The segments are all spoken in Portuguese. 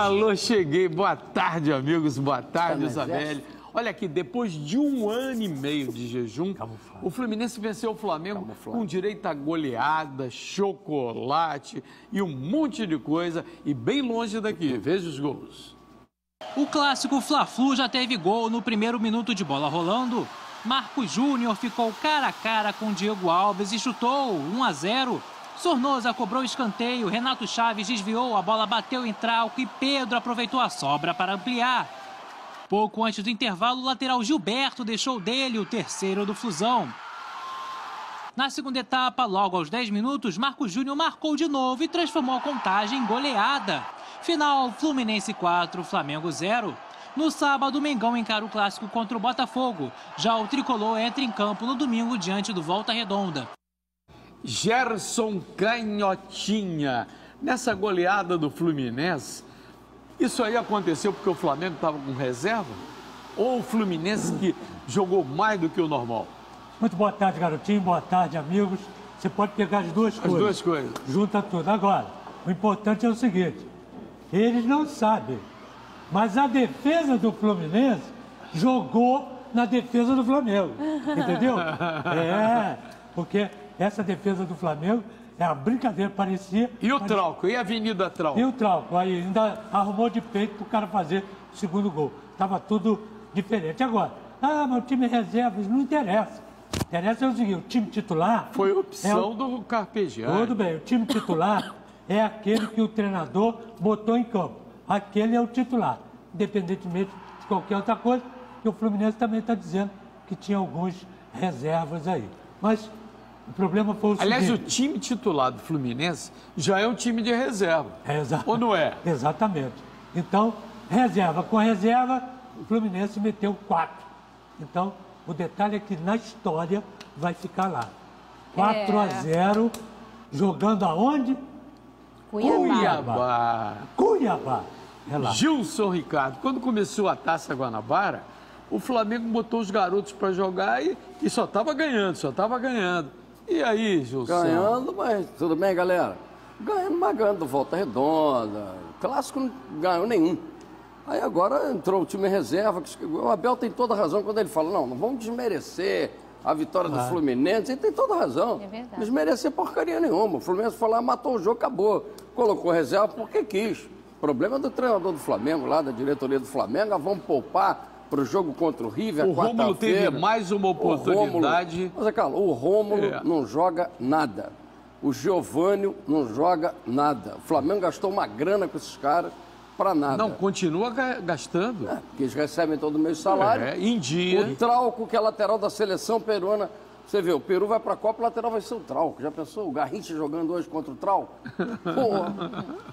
Alô, cheguei. Boa tarde, amigos. Boa tarde, Isabelle. Olha aqui, depois de 1 ano e meio de jejum, o Fluminense venceu o Flamengo com direito a goleada, chocolate e um monte de coisa. E bem longe daqui. Veja os gols. O clássico Fla-Flu já teve gol no primeiro minuto de bola rolando. Marcos Júnior ficou cara a cara com Diego Alves e chutou 1-0. Sornosa cobrou escanteio, Renato Chaves desviou, a bola bateu em Trauco e Pedro aproveitou a sobra para ampliar. Pouco antes do intervalo, o lateral Gilberto deixou dele o terceiro do Flusão. Na segunda etapa, logo aos 10 minutos, Marcos Júnior marcou de novo e transformou a contagem em goleada. Final, Fluminense 4, Flamengo 0. No sábado, o Mengão encara o clássico contra o Botafogo. Já o tricolor entra em campo no domingo diante do Volta Redonda. Gerson Canhotinha, nessa goleada do Fluminense, isso aí aconteceu porque o Flamengo estava com reserva? Ou o Fluminense que jogou mais do que o normal? Muito boa tarde, garotinho, boa tarde, amigos. Você pode pegar as duas coisas. As duas coisas. Junta tudo. Agora, o importante é o seguinte, eles não sabem, mas a defesa do Fluminense jogou na defesa do Flamengo, entendeu? Porque essa defesa do Flamengo é uma brincadeira, parecia... E o Trauco? E a Avenida Trauco? E o Trauco, aí ainda arrumou de peito para o cara fazer o segundo gol. Estava tudo diferente. Agora, mas o time reserva, isso não interessa. Interessa é o seguinte, o time titular... Foi opção do Carpegiani. Tudo bem, o time titular é aquele que o treinador botou em campo. Aquele é o titular, independentemente de qualquer outra coisa, que o Fluminense também está dizendo que tinha alguns reservas aí. Mas... o problema foi o seguinte... Aliás, o time titular do Fluminense já é um time de reserva. Ou não é? Exatamente. Então, reserva com reserva, o Fluminense meteu 4. Então, o detalhe é que na história vai ficar lá. 4-0, jogando aonde? Cuiabá. Gilson Ricardo, quando começou a Taça Guanabara, o Flamengo botou os garotos para jogar e só estava ganhando, E aí, Gilson? Ganhando, mas tudo bem, galera? Ganhando do Volta Redonda. Clássico não ganhou nenhum. Aí agora entrou o time reserva. O Abel tem toda a razão quando ele fala, não vamos desmerecer a vitória do Fluminense. Ele tem toda a razão. É verdade. Desmerecer porcaria nenhuma. O Fluminense foi lá, matou o jogo, acabou. Colocou reserva porque quis. O problema é do treinador do Flamengo, lá da diretoria do Flamengo, vamos poupar para o jogo contra o River, o Rômulo teve mais uma oportunidade. Mas, Carlos, o Rômulo não joga nada. O Giovânio não joga nada. O Flamengo gastou uma grana com esses caras para nada. Não, continua gastando. Porque eles recebem todo mês salário. Em dia. O Trauco, que é lateral da seleção peruana. Você vê, o Peru vai para a Copa, o lateral vai ser o Trauco. Já pensou? O Garrincha jogando hoje contra o Trauco?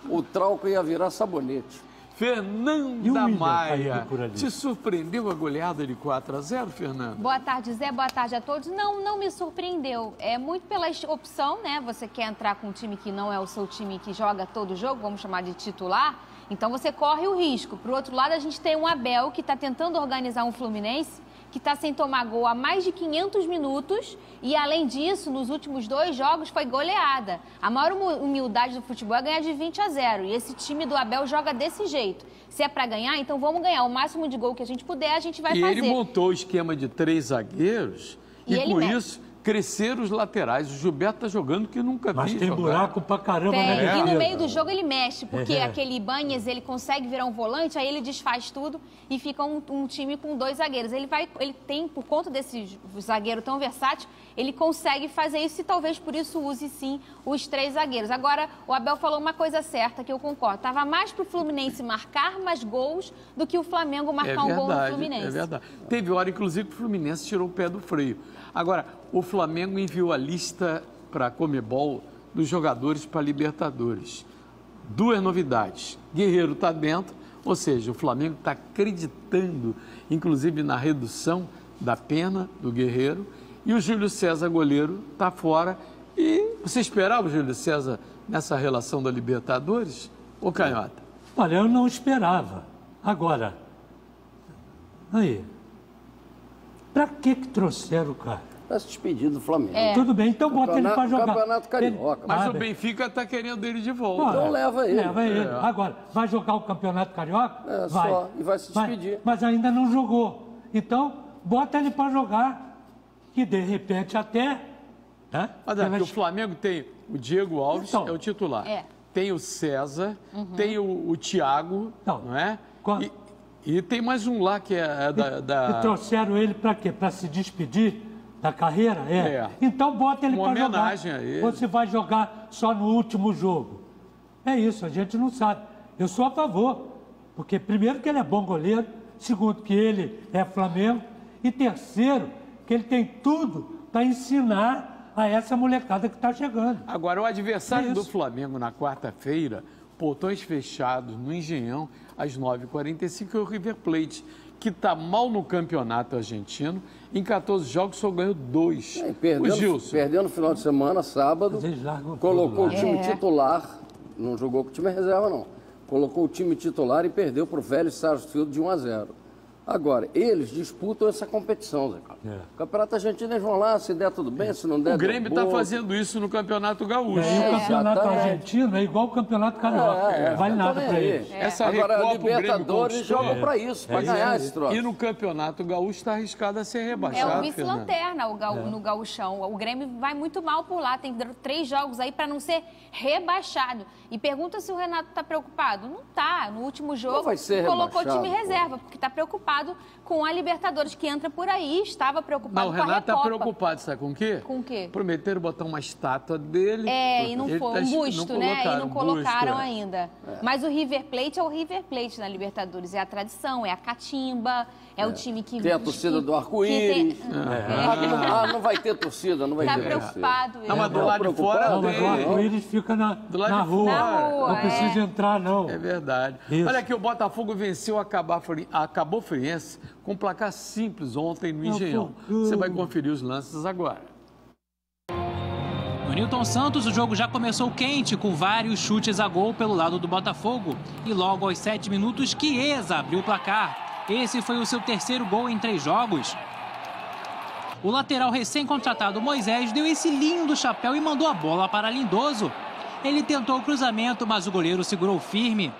O Trauco ia virar sabonete. Fernanda Maia, te surpreendeu a goleada de 4-0, Fernanda? Boa tarde, Zé, boa tarde a todos. Não me surpreendeu. É muito pela opção, né? Você quer entrar com um time que não é o seu time que joga todo jogo, vamos chamar de titular, então você corre o risco. Por outro lado, a gente tem um Abel que está tentando organizar um Fluminense que está sem tomar gol há mais de 500 minutos e, além disso, nos últimos 2 jogos foi goleada. A maior humildade do futebol é ganhar de 20-0 e esse time do Abel joga desse jeito. Se é para ganhar, então vamos ganhar. O máximo de gol que a gente puder, a gente vai fazer. E ele montou o esquema de 3 zagueiros e com isso cresceram os laterais. O Gilberto está jogando que nunca vi. Mas tem buraco pra caramba, né? E no meio do jogo ele mexe, porque aquele Ibanez, ele consegue virar um volante, aí ele desfaz tudo e fica um time com 2 zagueiros. Ele tem, por conta desse zagueiro tão versátil, ele consegue fazer isso e talvez por isso use sim os 3 zagueiros. Agora, o Abel falou uma coisa certa que eu concordo. Tava mais pro Fluminense marcar mais gols do que o Flamengo marcar um gol no Fluminense. É verdade. Teve hora, inclusive, que o Fluminense tirou o pé do freio. Agora, o Flamengo enviou a lista para a Conmebol dos jogadores para a Libertadores. 2 novidades. Guerreiro está dentro, ou seja, o Flamengo está acreditando, inclusive, na redução da pena do Guerreiro. E o Júlio César, goleiro, está fora. E você esperava o Júlio César nessa relação da Libertadores? Ô, Canhota? Olha, eu não esperava. Agora, para que trouxeram o cara? para se despedir do Flamengo. Tudo bem, então bota ele para jogar. Campeonato Carioca. Mas o Benfica está querendo ele de volta. Então leva ele. Leva ele. Agora, vai jogar o Campeonato Carioca? Vai. Só, e vai se despedir. Mas ainda não jogou. Então, bota ele para jogar, que de repente até... Né? Mas aqui o Flamengo tem o Diego Alves, Então, é o titular. Tem o César, tem o Thiago, não é? E tem mais um lá que é E trouxeram ele para quê? Para se despedir da carreira? Então bota ele para jogar. Homenagem a ele. Você vai jogar só no último jogo. É isso, a gente não sabe. Eu sou a favor. Porque primeiro que ele é bom goleiro, segundo que ele é Flamengo, e terceiro que ele tem tudo para ensinar a essa molecada que está chegando. Agora, o adversário do Flamengo na quarta-feira, portões fechados no Engenhão, às 9h45, é o River Plate, que está mal no campeonato argentino. Em 14 jogos só ganhou 2. Perdeu no final de semana, sábado, colocou o time titular, não jogou com o time reserva, não. Colocou o time titular e perdeu para o Vélez Sarsfield de 1-0. Agora, eles disputam essa competição, Zé Carlos. O Campeonato Argentino, eles vão lá, se der tudo bem, se não der... O Grêmio está fazendo isso no Campeonato Gaúcho. O Campeonato Argentino é igual o Campeonato Carioca. Vale nada para eles. Agora, a Libertadores jogam para isso, para ganhar esse troço. E no Campeonato Gaúcho está arriscado a ser rebaixado. É o vice-lanterna no Gaúchão. O Grêmio vai muito mal por lá. Tem 3 jogos aí para não ser rebaixado. E pergunta se o Renato está preocupado. Não está. No último jogo, colocou o time reserva, porque está preocupado com a Libertadores que entra por aí, estava preocupado com a Recopa. O Renato está preocupado, sabe com o quê? Com o quê? Prometeram botar uma estátua dele. E não foi, um busto, né? E não colocaram ainda. Mas o River Plate é o River Plate na Libertadores. É a tradição, é a catimba, é o time que... Tem a torcida do arco-íris. Não vai ter torcida, não vai ter. Está preocupado. Não, mas do lado de fora... Não, mas o arco-íris fica na rua. Não precisa entrar, não. É verdade. Isso. Olha aqui, o Botafogo venceu a Cabo Friense com placar simples ontem no Engenhão. Você vai conferir os lances agora. No Newton Santos, o jogo já começou quente, com vários chutes a gol pelo lado do Botafogo. E logo aos 7 minutos, Chiesa abriu o placar. Esse foi o seu terceiro gol em 3 jogos. O lateral recém-contratado Moisés deu esse lindo chapéu e mandou a bola para Lindoso. Ele tentou o cruzamento, mas o goleiro segurou firme.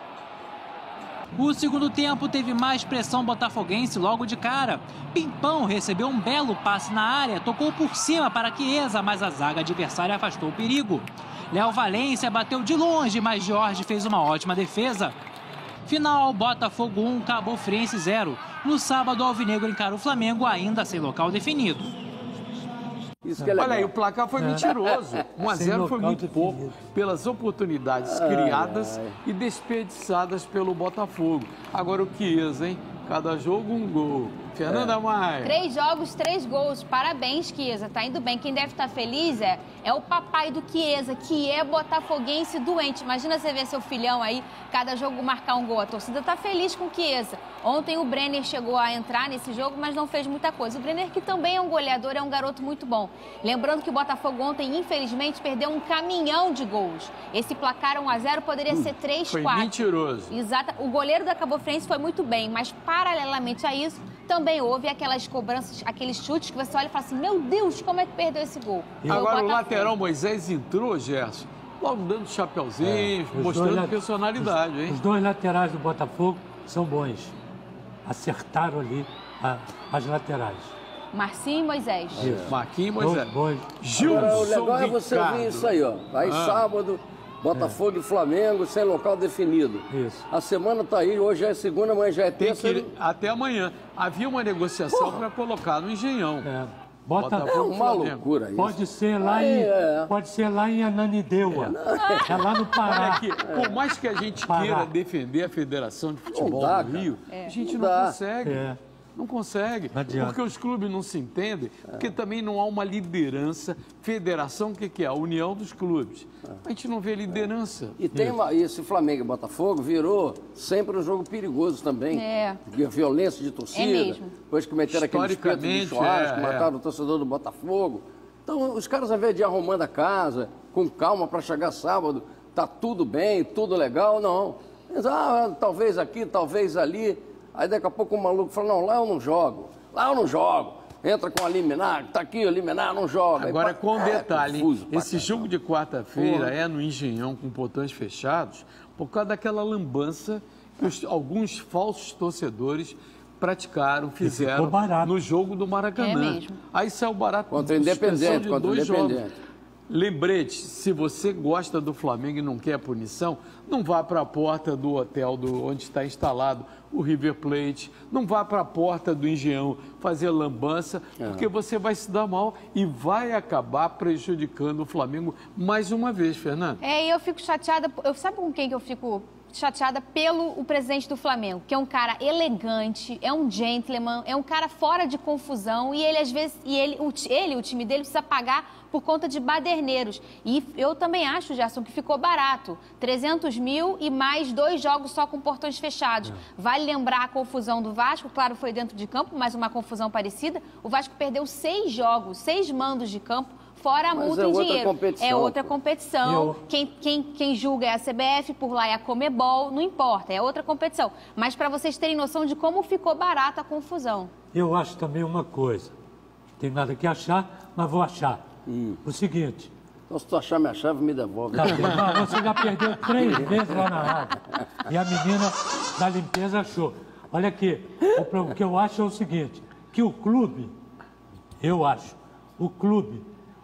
O segundo tempo teve mais pressão botafoguense logo de cara. Pimpão recebeu um belo passe na área, tocou por cima para Chiesa, mas a zaga adversária afastou o perigo. Léo Valência bateu de longe, mas Jorge fez uma ótima defesa. Final, Botafogo 1, Cabo Friense 0. No sábado, o Alvinegro encara o Flamengo ainda sem local definido. Olha aí, o placar foi mentiroso. 1-0 foi muito pouco pelas oportunidades criadas e desperdiçadas pelo Botafogo. Agora o Chiesa, hein? Cada jogo um gol. Fernanda Maia. 3 jogos, 3 gols. Parabéns, Chiesa. Tá indo bem. Quem deve estar feliz é o papai do Chiesa, que é botafoguense doente. Imagina você ver seu filhão aí, cada jogo marcar um gol. A torcida tá feliz com o Chiesa. Ontem o Brenner chegou a entrar nesse jogo, mas não fez muita coisa. O Brenner, que também é um goleador, é um garoto muito bom. Lembrando que o Botafogo ontem, infelizmente, perdeu um caminhão de gols. Esse placar 1-0 poderia ser 3-4. Foi mentiroso. Exato. O goleiro da Cabo Friense foi muito bem, mas paralelamente a isso, também houve aquelas cobranças, aqueles chutes que você olha e fala assim, meu Deus, como é que perdeu esse gol? Agora o lateral Moisés entrou, Gerson, logo dando chapeuzinho, mostrando personalidade, hein? Os 2 laterais do Botafogo são bons. Acertaram ali as laterais. Marcinho e Moisés. Marquinhos e Moisés. Gilson, agora, o legal é você ouvir isso aí, ó. Aí sábado... Botafogo e Flamengo sem local definido. Isso. A semana está aí, hoje é segunda, amanhã já é terça. Até amanhã. Havia uma negociação para colocar no Engenhão. É uma loucura isso. Pode ser lá em Ananindeua. É lá no Pará. Olha aqui, por mais que a gente queira defender a Federação de Futebol do Rio, a gente não consegue. Não consegue, porque os clubes não se entendem, porque também não há uma liderança. Federação, o que é? A união dos clubes. A gente não vê liderança. E esse Flamengo e Botafogo virou sempre um jogo perigoso também. De violência de torcida. Depois que meteram aquele espeto de churrasco, mataram o torcedor do Botafogo. Então, os caras, ao invés de ir arrumando a casa, com calma para chegar sábado, tá tudo bem, tudo legal, não. Mas, talvez aqui, talvez ali. Aí daqui a pouco o maluco fala, não, lá eu não jogo, entra com a liminar, tá aqui, a liminar não joga. Agora, com um detalhe, confuso pra esse jogo de quarta-feira é no Engenhão, com portões fechados, por causa daquela lambança que alguns falsos torcedores praticaram, fizeram no jogo do Maracanã. É mesmo. Aí saiu barato. Contra o Independente, contra o Independente. Lembrete, se você gosta do Flamengo e não quer punição, não vá para a porta do hotel onde está instalado o River Plate, não vá para a porta do Engenhão fazer lambança, porque você vai se dar mal e vai acabar prejudicando o Flamengo mais uma vez, Fernando. E eu fico chateada, sabe com quem que eu fico chateada? Pelo o presidente do Flamengo, que é um cara elegante, é um gentleman, é um cara fora de confusão, e ele às vezes, o time dele precisa pagar por conta de baderneiros. E eu também acho, Gerson, que ficou barato. 300 mil e mais 2 jogos só com portões fechados. Vale lembrar a confusão do Vasco, claro, foi dentro de campo, mas uma confusão parecida. O Vasco perdeu 6 jogos, 6 mandos de campo, fora a multa em dinheiro. É outra competição. Quem julga é a CBF, por lá é a Comebol, não importa, é outra competição. Mas para vocês terem noção de como ficou barata a confusão. Eu acho também uma coisa, não tem nada que achar, mas vou achar. O seguinte... Então, se tu achar minha chave, me devolve. Tá, não, você já perdeu 3 vezes lá na água. E a menina da limpeza achou. Olha aqui, o que eu acho é o seguinte, que o clube,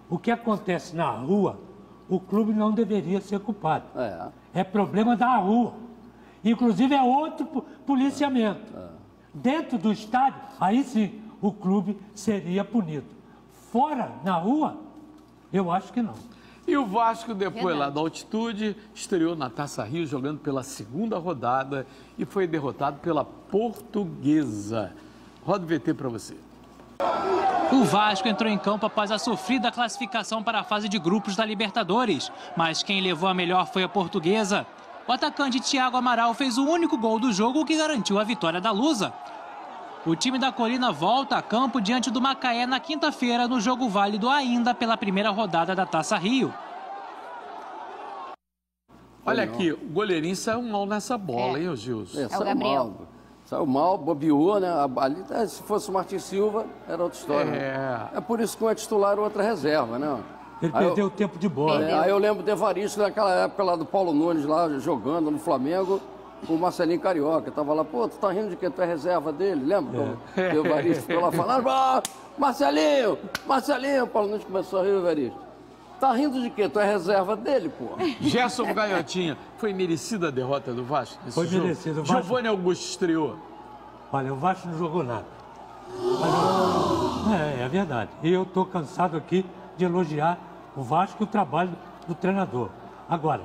o que acontece na rua, o clube não deveria ser culpado. É problema da rua. Inclusive é outro policiamento. Dentro do estádio, aí sim, o clube seria punido. Fora, na rua, eu acho que não. E o Vasco, depois lá da altitude, estreou na Taça Rio, jogando pela 2ª rodada e foi derrotado pela Portuguesa. Roda o VT para você. O Vasco entrou em campo após a sofrida classificação para a fase de grupos da Libertadores, mas quem levou a melhor foi a Portuguesa. O atacante Thiago Amaral fez o único gol do jogo que garantiu a vitória da Lusa. O time da Colina volta a campo diante do Macaé na quinta-feira, no jogo válido ainda pela primeira rodada da Taça Rio. Olha aqui, o goleirinho saiu mal nessa bola, hein, Gilson? É o Gabriel. Saiu mal, bobeou, né? Ali, se fosse o Martin Silva, era outra história. É por isso que um é titular e outra reserva, né? Ele perdeu o tempo de bola. Aí eu lembro do Evaristo, naquela época lá do Paulo Nunes, lá jogando no Flamengo, com o Marcelinho Carioca. Tava lá, pô, tu tá rindo de quem? Tu é reserva dele? Lembra? O Evaristo ficou lá falando, Marcelinho, o Paulo Nunes começou a rir, o Evaristo. Tá rindo de quê? Tu é reserva dele, pô. Gerson Gaiotinha, foi merecida a derrota do Vasco? Foi merecida. Giovanni Augusto estreou. Olha, o Vasco não jogou nada. É verdade. E eu tô cansado aqui de elogiar o Vasco e o trabalho do treinador. Agora,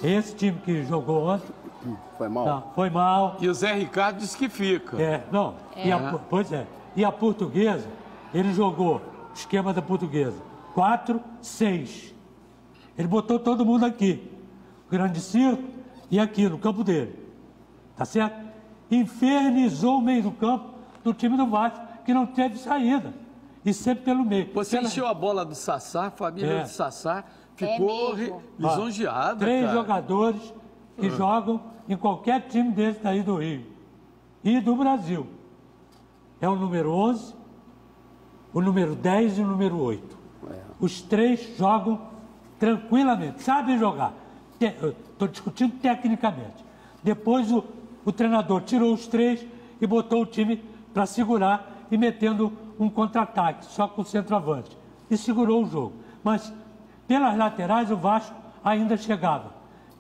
esse time que jogou ontem... Foi mal. Não, foi mal. E o Zé Ricardo disse que fica. Pois é. E a Portuguesa, ele jogou o esquema da Portuguesa. 4-6. Ele botou todo mundo aqui. Grande circo e aqui no campo dele. Tá certo? Infernizou o meio do campo do time do Vasco, que não teve saída. E sempre pelo meio. Você encheu a bola do Sassá, a família do Sassá ficou lisonjeada. 3 jogadores que jogam em qualquer time desse daí do Rio e do Brasil. É o número 11, o número 10 e o número 8. Os 3 jogam tranquilamente, sabem jogar. Estou discutindo tecnicamente. Depois o treinador tirou os 3 e botou o time para segurar e metendo um contra-ataque, só com o centroavante. E segurou o jogo. Mas pelas laterais o Vasco ainda chegava.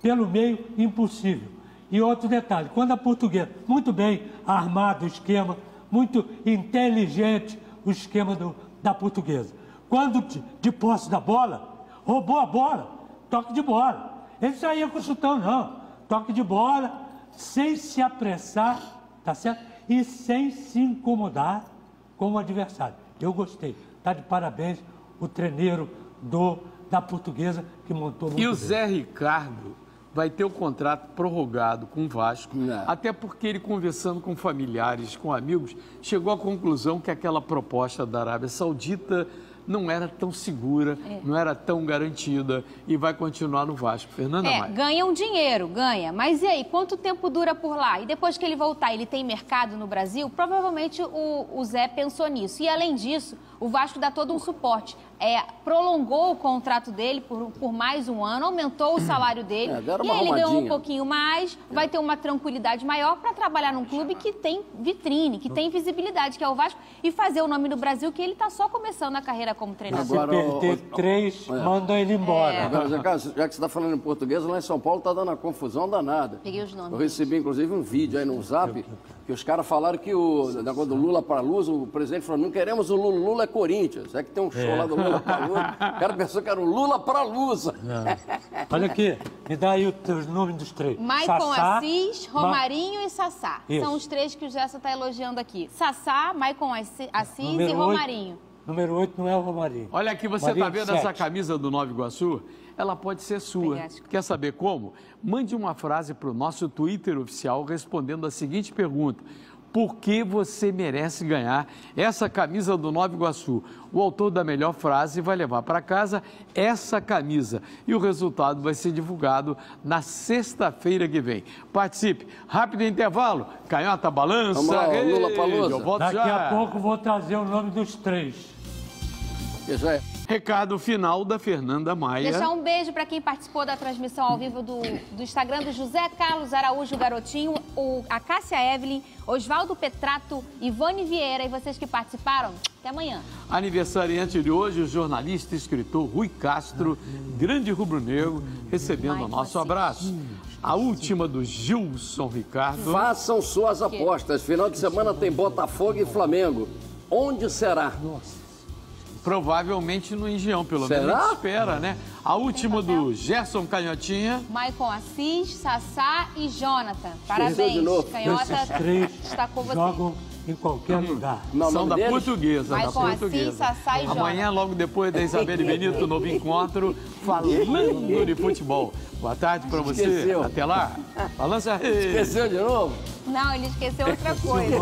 Pelo meio, impossível. E outro detalhe, quando a Portuguesa, muito bem armado o esquema, muito inteligente o esquema da Portuguesa. Quando de posse da bola, roubou a bola, toque de bola. Ele saía com o chutão, não. Toque de bola, sem se apressar, tá certo? E sem se incomodar com o adversário. Eu gostei. Tá de parabéns o treineiro da Portuguesa que montou muito bem. E o Zé Ricardo vai ter o contrato prorrogado com o Vasco, até porque ele, conversando com familiares, com amigos, chegou à conclusão que aquela proposta da Arábia Saudita não era tão segura, não era tão garantida e vai continuar no Vasco. Fernanda Maia. Ganha um dinheiro, ganha. Mas e aí, quanto tempo dura por lá? E depois que ele voltar, ele tem mercado no Brasil? Provavelmente o Zé pensou nisso. E além disso, o Vasco dá todo um suporte. Prolongou o contrato dele por mais um ano, aumentou o salário dele. E aí ele ganhou um pouquinho mais, vai ter uma tranquilidade maior para trabalhar num clube que tem vitrine, que tem visibilidade, que é o Vasco, e fazer o nome no Brasil, que ele está só começando a carreira como treinador. Se perder 3, mandam ele embora. Agora, já que você está falando em português, lá em São Paulo está dando uma confusão danada. Peguei os nomes. Eu recebi, inclusive, um vídeo aí no Zap, que os caras falaram que o negócio do Lula para Luz, o presidente falou, não queremos o Lula, Lula é Corinthians. É que tem um show lá do Lula para Luz. O cara pensou que era o Lula para Luz. Olha aqui, me dá aí os nomes dos 3. Maicon Assis, Romarinho e Sassá. Isso. São os 3 que o Gerson está elogiando aqui. Sassá, Maicon Assis Número e Romarinho. Número 8 não é o Romarinho. Olha aqui, você está vendo essa camisa do Nova Iguaçu? Ela pode ser sua. Quer saber como? Mande uma frase para o nosso Twitter oficial respondendo a seguinte pergunta: por que você merece ganhar essa camisa do Nova Iguaçu? O autor da melhor frase vai levar para casa essa camisa e o resultado vai ser divulgado na sexta-feira que vem. Participe. Rápido intervalo. Canhota balança. Vamos lá, Lula Palusa. Daqui a pouco vou trazer o nome dos 3. Recado final da Fernanda Maia. Deixar um beijo para quem participou da transmissão ao vivo do Instagram do José Carlos Araújo Garotinho, a Cássia Evelyn, Oswaldo Petrato, Ivone Vieira e vocês que participaram. Até amanhã. Aniversariante de hoje, o jornalista e escritor Rui Castro, grande rubro-negro, recebendo o nosso abraço. A última do Gilson Ricardo. Façam suas apostas. Final de semana tem Botafogo e Flamengo. Onde será? Provavelmente no Engenhão, pelo menos a gente espera, né? A última do Gerson Canhotinha. Maicon Assis, Sassá e Jonathan. Parabéns, Canhota. Esses 3 destacou você. jogam em qualquer lugar. São da Portuguesa. Maicon Assis, Sassá e Jonathan. Amanhã, logo depois da Isabelle Benito, novo encontro, falando de futebol. Boa tarde para você. Esqueceu. Até lá. Balança. Esqueceu de novo? Não, ele esqueceu outra coisa.